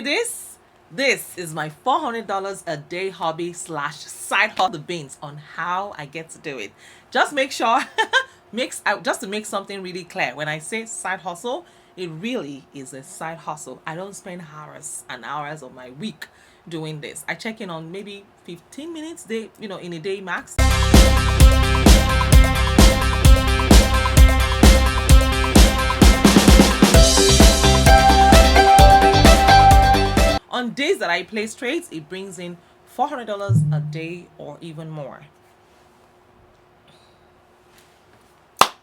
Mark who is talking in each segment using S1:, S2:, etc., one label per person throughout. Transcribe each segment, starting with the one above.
S1: This is my $400 a day hobby slash side hustle, the beans on how I get to do it. Just make sure, just to make something really clear, when I say side hustle, it really is a side hustle. I don't spend hours and hours of my week doing this. I check in on maybe 15 minutes in a day max. On days that I place trades, it brings in $400 a day or even more.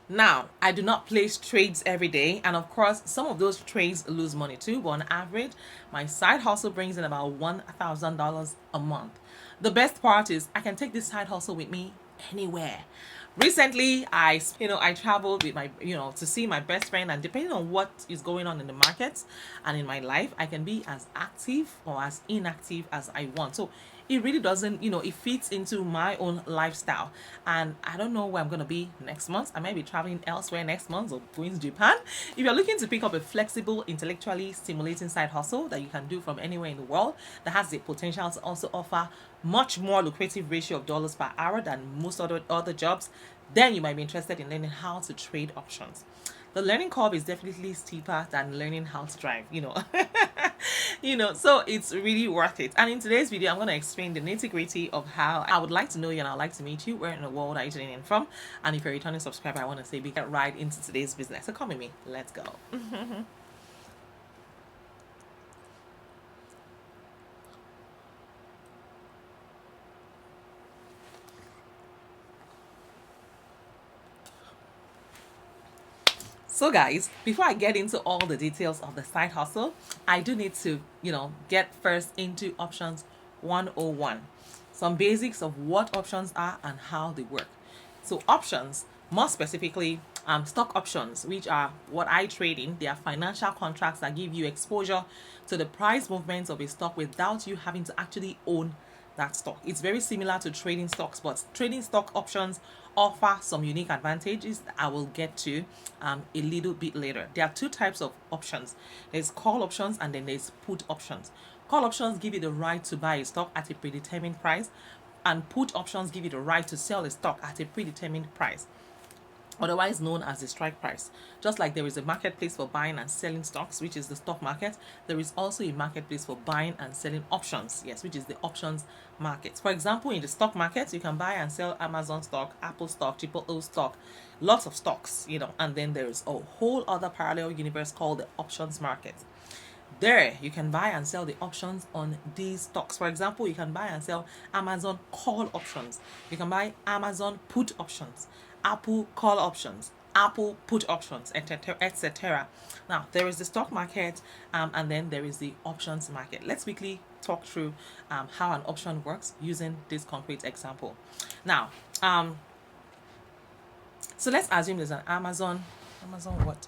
S1: Now, I do not place trades every day, and of course, some of those trades lose money too, but on average, my side hustle brings in about $1,000 a month. The best part is I can take this side hustle with me anywhere. Recently, I traveled with my, to see my best friend, and depending on what is going on in the markets and in my life, I can be as active or as inactive as I want. So it really doesn't, it fits into my own lifestyle. And I don't know where I'm going to be next month. I might be traveling elsewhere next month or going to Japan. If you're looking to pick up a flexible, intellectually stimulating side hustle that you can do from anywhere in the world, that has the potential to also offer much more lucrative ratio of dollars per hour than most other jobs, then you might be interested in learning how to trade options. The learning curve is definitely steeper than learning how to drive, so it's really worth it. And in today's video, I'm going to explain the nitty-gritty of how I would like to know you and I'd like to meet you. Where in the world are you tuning in from? And if you're a returning subscriber, I want to say we get right into today's business. So come with me, let's go. So guys, before I get into all the details of the side hustle, I do need to, get first into options 101. Some basics of what options are and how they work. So options, more specifically, stock options, which are what I trade in. They are financial contracts that give you exposure to the price movements of a stock without you having to actually own that stock. It's very similar to trading stocks, but trading stock options offer some unique advantages that I will get to a little bit later. There are two types of options. There's call options and then there's put options. Call options give you the right to buy a stock at a predetermined price, and put options give you the right to sell a stock at a predetermined price, otherwise known as the strike price. Just like there is a marketplace for buying and selling stocks, which is the stock market, there is also a marketplace for buying and selling options, yes, which is the options market. For example, in the stock market, you can buy and sell Amazon stock, Apple stock, Triple O stock, lots of stocks, and then there's a whole other parallel universe called the options market. There, you can buy and sell the options on these stocks. For example, you can buy and sell Amazon call options. You can buy Amazon put options, Apple call options, Apple put options, etc. Now, there is the stock market, and then there is the options market. Let's quickly talk through how an option works using this concrete example. Now, so let's assume there's an Amazon what?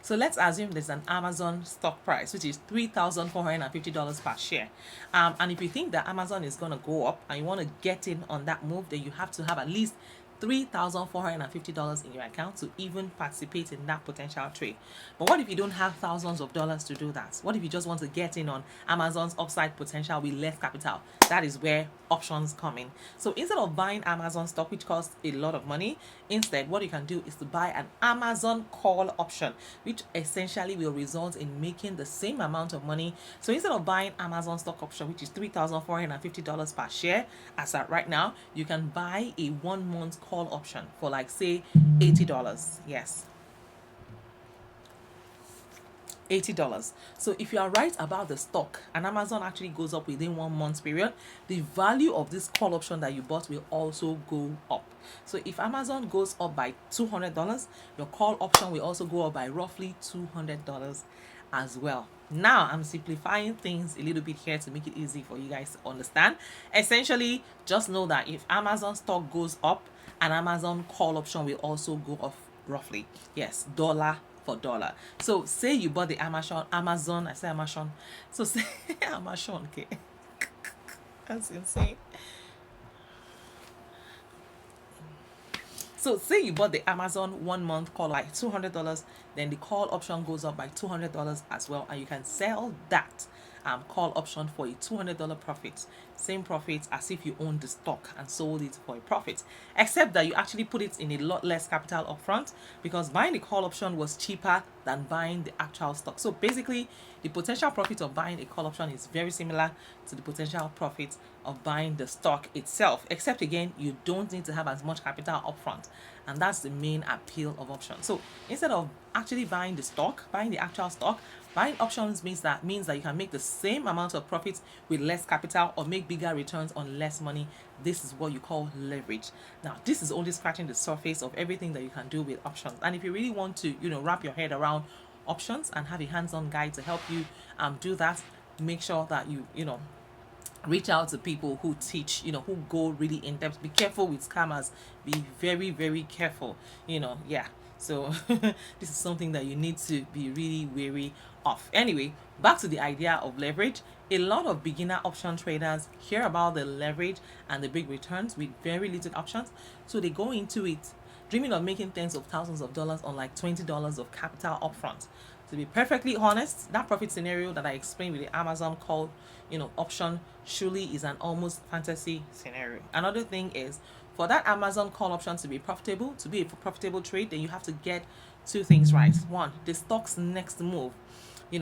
S1: So let's assume there's an Amazon stock price, which is $3,450 per share. And if you think that Amazon is going to go up and you want to get in on that move, then you have to have at least $3,450 in your account to even participate in that potential trade. But what if you don't have thousands of dollars to do that? What if you just want to get in on Amazon's upside potential with less capital? That is where options come in. So instead of buying Amazon stock, which costs a lot of money, instead what you can do is to buy an Amazon call option, which essentially will result in making the same amount of money. So instead of buying Amazon stock option, which is $3,450 per share as at right now, you can buy a 1 month call option for like say $80. Yes, $80. So if you are right about the stock and Amazon actually goes up within 1 month period, the value of this call option that you bought will also go up. So if Amazon goes up by $200, your call option will also go up by roughly $200 as well. Now I'm simplifying things a little bit here to make it easy for you guys to understand. Essentially, just know that if Amazon stock goes up, an Amazon call option will also go up roughly, yes, dollar for dollar. So say you bought the Amazon, I say Amazon. So say Amazon, okay. That's insane. So say you bought the Amazon 1 month call by $200, then the call option goes up by $200 as well, and you can sell that call option for a $200 profit. Same profit as if you owned the stock and sold it for a profit, except that you actually put it in a lot less capital upfront, because buying the call option was cheaper than buying the actual stock. So basically, the potential profit of buying a call option is very similar to the potential profit of buying the stock itself, except again, you don't need to have as much capital upfront. And that's the main appeal of options. So instead of actually buying the stock, buying the actual stock, buying options means that you can make the same amount of profits with less capital or make bigger returns on less money. This is what you call leverage. Now, this is only scratching the surface of everything that you can do with options. And if you really want to, wrap your head around options and have a hands-on guide to help you do that, make sure that you reach out to people who teach, who go really in depth. Be careful with scammers. Be very, very careful. Yeah. So this is something that you need to be really wary of. Anyway, back to the idea of leverage. A lot of beginner option traders hear about the leverage and the big returns with very little options. So they go into it dreaming of making tens of thousands of dollars on like $20 of capital upfront. To be perfectly honest, that profit scenario that I explained with the Amazon call, option surely is an almost fantasy scenario. Another thing is, for that Amazon call option to be profitable, to be a profitable trade, then you have to get two things right. One, the stock's next move.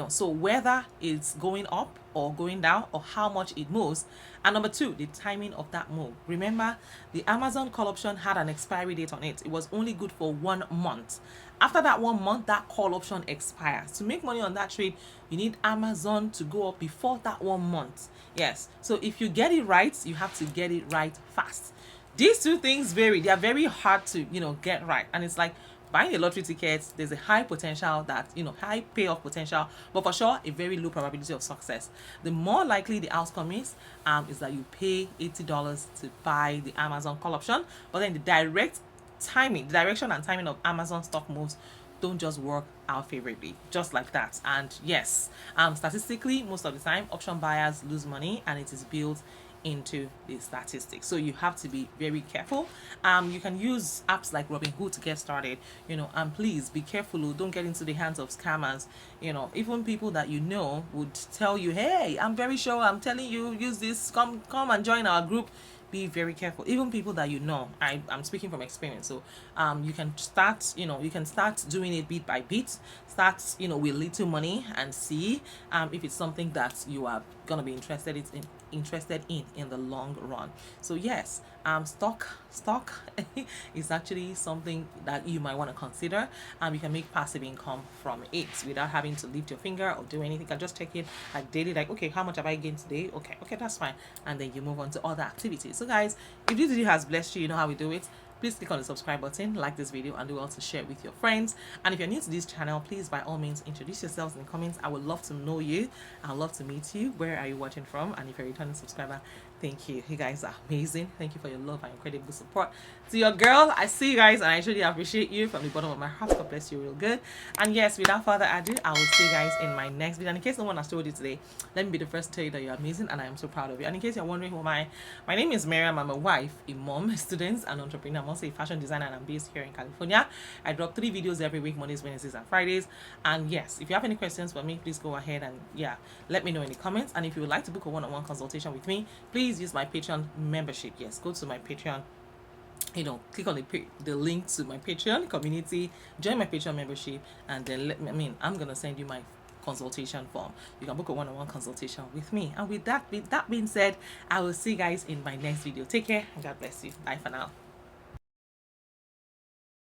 S1: So whether it's going up or going down or how much it moves. And number two, the timing of that move. Remember, the Amazon call option had an expiry date on it. It was only good for 1 month. After that 1 month, that call option expires. To make money on that trade, you need Amazon to go up before that 1 month. Yes. So if you get it right, you have to get it right fast. These two things vary. They are very hard to, get right. And it's like buying a lottery ticket, there's a high potential that, high payoff potential, but for sure, a very low probability of success. The more likely the outcome is that you pay $80 to buy the Amazon call option, but then the direction and timing of Amazon stock moves don't just work out favorably, just like that. And yes, statistically, most of the time, option buyers lose money, and it is built into the statistics. So you have to be very careful. You can use apps like Robinhood to get started, and please be careful. Don't get into the hands of scammers. Even people that would tell you, hey, I'm very sure, I'm telling you, use this, come and join our group. Be very careful. Even people that I'm speaking from experience. So you can start doing it bit by bit. Start with little money and see if it's something that you are gonna be interested in the long run. So yes, stock is actually something that you might want to consider. You can make passive income from it without having to lift your finger or do anything. You can just check it like daily, like, okay, how much have I gained today? Okay, that's fine. And then you move on to other activities. So guys, if this video has blessed you, you know how we do it. Please click on the subscribe button, like this video, and do also share it with your friends. And if you're new to this channel, please by all means introduce yourselves in the comments. I would love to know you. I'd love to meet you. Where are you watching from? And if you're a returning subscriber, thank you. You guys are amazing. Thank you for your love and incredible support. To your girl, I see you guys, and I truly appreciate you from the bottom of my heart. God bless you real good. And yes, without further ado, I will see you guys in my next video. And in case no one has told you today, let me be the first to tell you that you're amazing, and I am so proud of you. And in case you're wondering who my name is Mariam. I'm a wife, a mom, a student, an entrepreneur. I'm also a fashion designer, and I'm based here in California. I drop 3 videos every week, Mondays, Wednesdays, and Fridays. And yes, if you have any questions for me, please go ahead and let me know in the comments. And if you would like to book a one-on-one consultation with me, please use my Patreon membership. Yes, go to my Patreon, click on the link to my Patreon community, join my Patreon membership, and then I'm gonna send you my consultation form. You can book a one-on-one consultation with me. And with that being said, I will see you guys in my next video. Take care and God bless you. Bye for now.